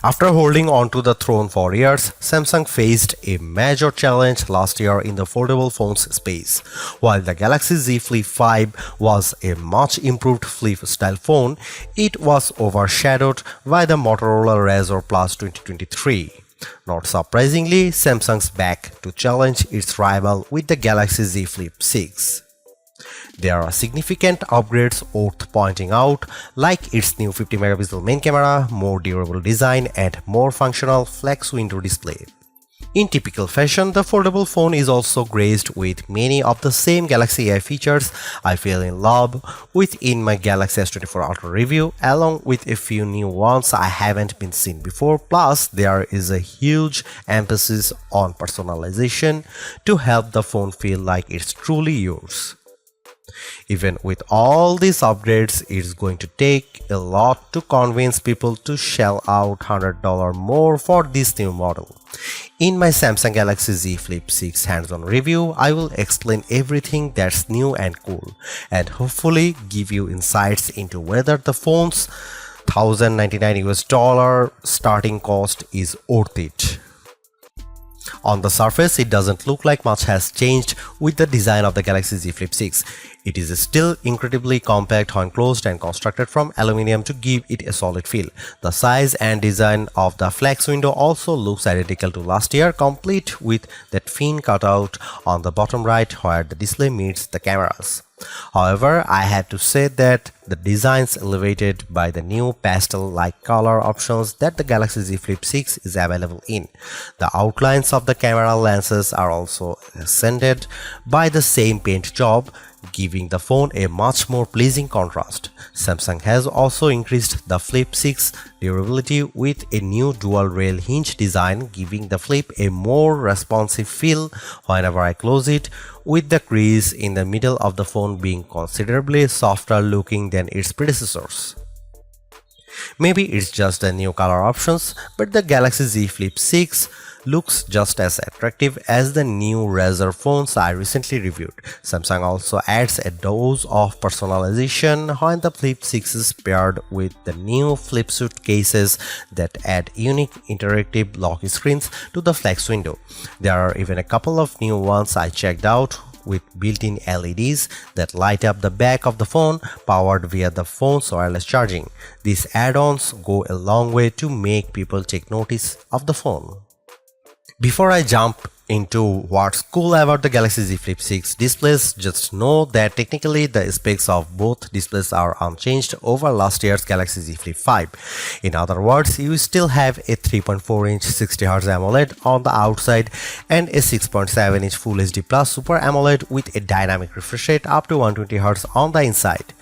After holding on to the throne for years, Samsung faced a major challenge last year in the foldable phones space. While the Galaxy Z Flip 5 was a much improved flip-style phone, it was overshadowed by the Motorola Razr Plus 2023. Not surprisingly, Samsung's back to challenge its rival with the Galaxy Z Flip 6. There are significant upgrades worth pointing out, like its new 50-megapixel main camera, more durable design, and more functional flex window display. In typical fashion, the foldable phone is also graced with many of the same Galaxy AI features I fell in love with in my Galaxy S24 Ultra review, along with a few new ones I haven't been seen before. Plus, there is a huge emphasis on personalization to help the phone feel like it's truly yours. Even with all these upgrades, it's going to take a lot to convince people to shell out $100 more for this new model. In my Samsung Galaxy Z Flip 6 hands-on review, I will explain everything that's new and cool, and hopefully give you insights into whether the phone's $1,099 starting cost is worth it. On the surface, it doesn't look like much has changed with the design of the Galaxy Z Flip 6. It is still incredibly compact when closed and constructed from aluminum to give it a solid feel. The size and design of the flex window also looks identical to last year, complete with that fin cutout on the bottom right where the display meets the cameras. However, I have to say that the designs elevated by the new pastel-like color options that the Galaxy Z Flip 6 is available in. The outlines of the camera lenses are also accented by the same paint job, giving the phone a much more pleasing contrast. Samsung has also increased the Flip 6 durability with a new dual rail hinge design, giving the Flip a more responsive feel whenever I close it, with the crease in the middle of the phone being considerably softer looking than its predecessors. Maybe it's just the new color options, but the Galaxy Z Flip 6 looks just as attractive as the new Razr phones I recently reviewed. Samsung also adds a dose of personalization when the Flip 6 is paired with the new Flip Suit cases that add unique interactive lock screens to the flex window. There are even a couple of new ones I checked out with built-in LEDs that light up the back of the phone, powered via the phone's wireless charging. These add-ons go a long way to make people take notice of the phone. Before I jump into what's cool about the Galaxy Z Flip 6 displays, just know that technically the specs of both displays are unchanged over last year's Galaxy Z Flip 5. In other words, you still have a 3.4-inch 60Hz AMOLED on the outside and a 6.7-inch Full HD Plus Super AMOLED with a dynamic refresh rate up to 120Hz on the inside.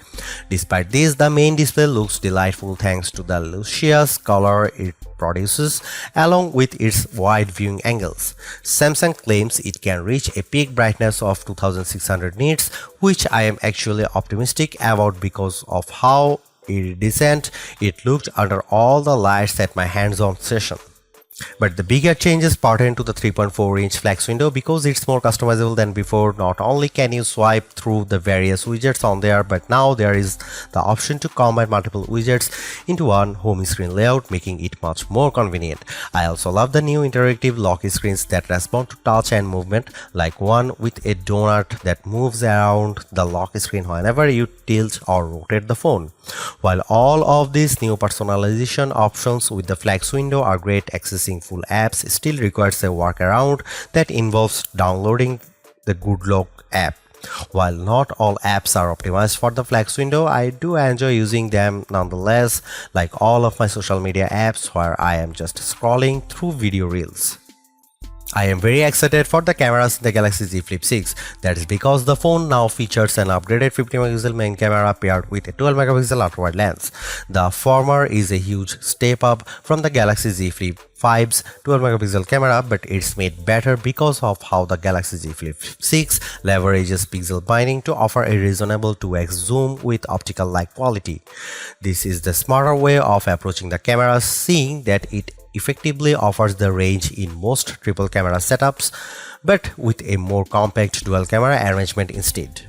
Despite this, the main display looks delightful thanks to the luscious color it produces along with its wide viewing angles. Samsung claims it can reach a peak brightness of 2600 nits, which I am actually optimistic about because of how iridescent it looked under all the lights at my hands-on session. But the bigger changes pertain to the 3.4-inch flex window because it's more customizable than before. Not only can you swipe through the various widgets on there, but now there is the option to combine multiple widgets into one home screen layout, making it much more convenient. I also love the new interactive lock screens that respond to touch and movement, like one with a donut that moves around the lock screen whenever you tilt or rotate the phone. While all of these new personalization options with the flex window are great, accessing full apps still requires a workaround that involves downloading the Good Lock app. While not all apps are optimized for the flex window, I do enjoy using them nonetheless, like all of my social media apps where I am just scrolling through video reels. I am very excited for the cameras in the Galaxy Z Flip 6. That is because the phone now features an upgraded 50-megapixel main camera paired with a 12-megapixel ultra-wide lens. The former is a huge step up from the Galaxy Z Flip 5's 12-megapixel camera, but it's made better because of how the Galaxy Z Flip 6 leverages pixel binding to offer a reasonable 2x zoom with optical-like quality. This is the smarter way of approaching the camera, seeing that it effectively offers the range in most triple camera setups, but with a more compact dual camera arrangement instead.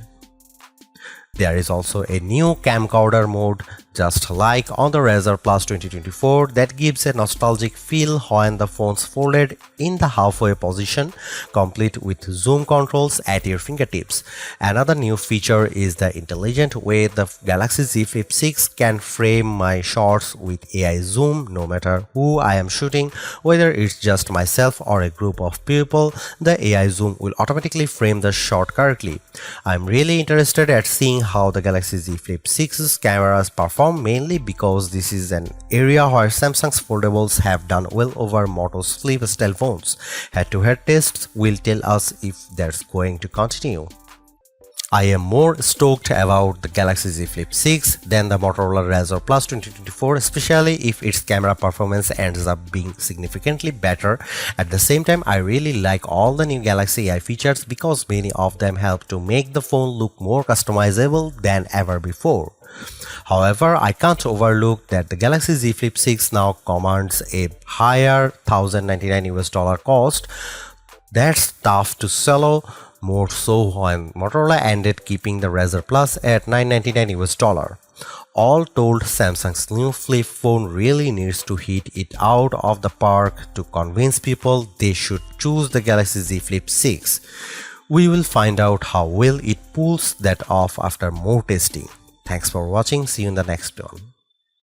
There is also a new camcorder mode Just like on the Razr Plus 2024, that gives a nostalgic feel when the phone's folded in the halfway position, complete with zoom controls at your fingertips. Another new feature is the intelligent way the Galaxy Z Flip 6 can frame my shots with AI zoom. No matter who I am shooting, whether it's just myself or a group of people, the AI zoom will automatically frame the shot correctly. I'm really interested at seeing how the Galaxy Z Flip 6's cameras perform, mainly because this is an area where Samsung's foldables have done well over Moto's flip style phones. Head-to-head tests will tell us if that's going to continue. I am more stoked about the Galaxy Z Flip 6 than the Motorola Razr Plus 2024, especially if its camera performance ends up being significantly better. At the same time, I really like all the new Galaxy AI features because many of them help to make the phone look more customizable than ever before. However, I can't overlook that the Galaxy Z Flip 6 now commands a higher $1,099 cost. That's tough to swallow, more so when Motorola ended keeping the Razr Plus at $999. All told, Samsung's new flip phone really needs to hit it out of the park to convince people they should choose the Galaxy Z Flip 6. We will find out how well it pulls that off after more testing. Thanks for watching. See you in the next one.